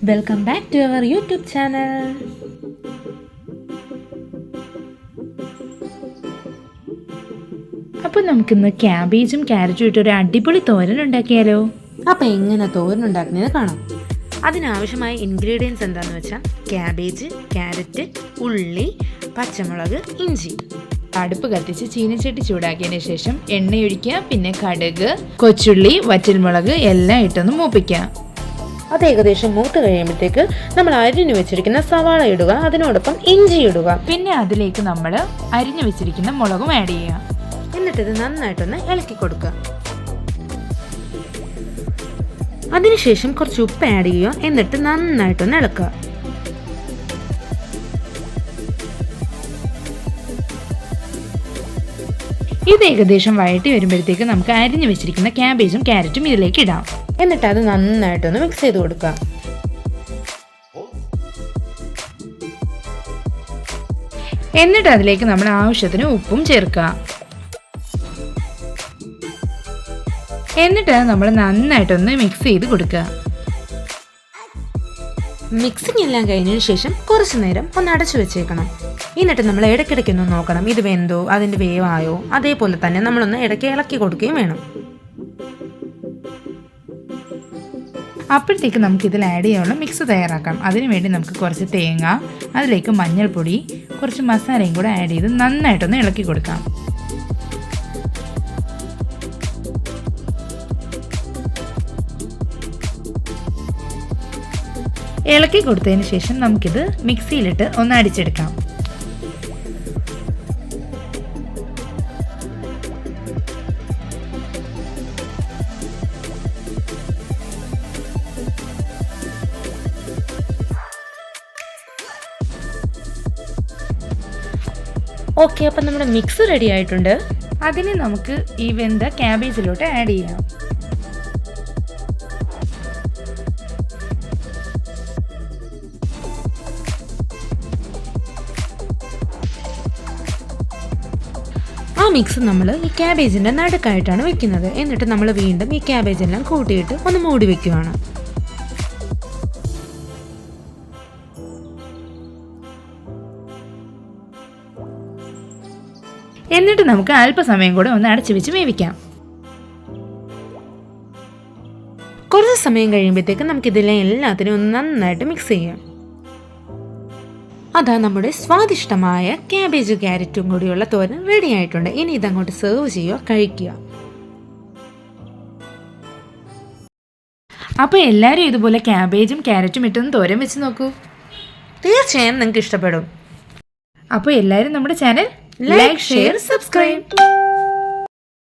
Welcome back to our YouTube channel. അപ്പോൾ നമുക്കിന്ന് ക്യാബേജും ക്യാരറ്റും ഇട്ടൊരു അടിപൊളി തോരൻ ഉണ്ടാക്കിയാലോ? അപ്പോൾ എങ്ങനെ തോരൻ ഉണ്ടാക്കുന്നത് കാണാം. അതിനാവശ്യമായ ഇൻഗ്രീഡിയൻസ് എന്താണെന്ന് വെച്ചാൽ ക്യാബേജ്, ക്യാരറ്റ്, ഉള്ളി, പച്ചമുളക്, ഇഞ്ചി. അടുപ്പ് കത്തിച്ച് ചീനച്ചട്ടി ചൂടാക്കിയതിന് ശേഷം എണ്ണയൊഴിക്കുക. പിന്നെ കടുക്, കൊച്ചുള്ളി, വറ്റൽമുളക് എല്ലാം ഇട്ടൊന്ന് മൂപ്പിക്കുക. അത് ഏകദേശം മൂത്ത് കഴിയുമ്പോഴത്തേക്ക് നമ്മൾ അരിഞ്ഞു വെച്ചിരിക്കുന്ന സവാള ഇടുക, അതിനോടൊപ്പം ഇഞ്ചി ഇടുക. പിന്നെ അതിലേക്ക് നമ്മൾ അരിഞ്ഞു വെച്ചിരിക്കുന്ന മുളകും ആഡ് ചെയ്യുക. എന്നിട്ടിത് നന്നായിട്ടൊന്ന് ഇളക്കി കൊടുക്കുക. അതിനുശേഷം കുറച്ച് ഉപ്പ് ആഡ് ചെയ്യുക. എന്നിട്ട് നന്നായിട്ടൊന്ന് ഇളക്കുക. ഇത് ഏകദേശം വഴറ്റി വരുമ്പോഴത്തേക്ക് നമുക്ക് അരിഞ്ഞു വെച്ചിരിക്കുന്ന ക്യാബേജും ക്യാരറ്റും ഇതിലേക്ക് ഇടാം. എന്നിട്ട് അത് നന്നായിട്ടൊന്ന് മിക്സ് ചെയ്ത് കൊടുക്കുക. എന്നിട്ട് അതിലേക്ക് നമ്മൾ ആവശ്യത്തിന് ഉപ്പും ചേർക്കുക. എന്നിട്ട് നമ്മൾ നന്നായിട്ടൊന്ന് മിക്സ് ചെയ്ത് കൊടുക്കുക. മിക്സിംഗ് എല്ലാം കഴിഞ്ഞതിന് ശേഷം കുറച്ച് നേരം ഒന്ന് അടച്ചു വെച്ചേക്കണം. എന്നിട്ട് നമ്മൾ ഇടയ്ക്കിടയ്ക്കൊന്ന് നോക്കണം, ഇത് വെന്തോ, അതിൻ്റെ വേവായോ. അതേപോലെ തന്നെ നമ്മളൊന്ന് ഇടയ്ക്ക് ഇളക്കി കൊടുക്കുകയും വേണം. അപ്പോഴത്തേക്ക് നമുക്ക് ഇതിൽ ആഡ് ചെയ്യാനുള്ള മിക്സ് തയ്യാറാക്കാം. അതിനുവേണ്ടി നമുക്ക് കുറച്ച് തേങ്ങ, അതിലേക്ക് മഞ്ഞൾപ്പൊടി, കുറച്ച് മസാലയും കൂടെ ആഡ് ചെയ്ത് നന്നായിട്ടൊന്ന് ഇളക്കി കൊടുക്കാം. ഇളക്കി കൊടുത്തതിന് ശേഷം നമുക്കിത് മിക്സിയിലിട്ട് ഒന്ന് അടിച്ചെടുക്കാം. ഓക്കെ, അപ്പം നമ്മുടെ മിക്സ് റെഡി ആയിട്ടുണ്ട്. അതിന് നമുക്ക് ഈ വെന്ത ക്യാബേജിലോട്ട് ആഡ് ചെയ്യാം. ആ മിക്സ് നമ്മൾ ഈ ക്യാബേജിൻ്റെ നടുക്കായിട്ടാണ് വെക്കുന്നത്. എന്നിട്ട് നമ്മൾ വീണ്ടും ഈ ക്യാബേജെല്ലാം കൂട്ടിയിട്ട് ഒന്ന് മൂടി വെക്കുകയാണ്. എന്നിട്ട് നമുക്ക് അല്പസമയം കൂടെ ഒന്ന് അടച്ചു വെച്ച് വേവിക്കാം. കുറച്ച് സമയം കഴിയുമ്പോഴത്തേക്ക് നമുക്കിതെല്ലാം എല്ലാത്തിനും ഒന്ന് നന്നായിട്ട് മിക്സ് ചെയ്യാം. അതാ നമ്മുടെ സ്വാദിഷ്ടമായ ക്യാബേജ് ക്യാരറ്റും കൂടിയുള്ള തോരൻ റെഡി ആയിട്ടുണ്ട്. ഇനി ഇതങ്ങോട്ട് സെർവ് ചെയ്യുക, കഴിക്കുക. അപ്പോൾ എല്ലാവരും ഇതുപോലെ ക്യാബേജും ക്യാരറ്റും ഇട്ടൊന്ന് തോരൻ വെച്ച് നോക്കൂ. തീർച്ചയായും നിങ്ങൾക്ക് ഇഷ്ടപ്പെടും. അപ്പോൾ എല്ലാവരും നമ്മുടെ ചാനൽ ലൈക്ക്, ഷെയർ, സബ്സ്ക്രൈബ്.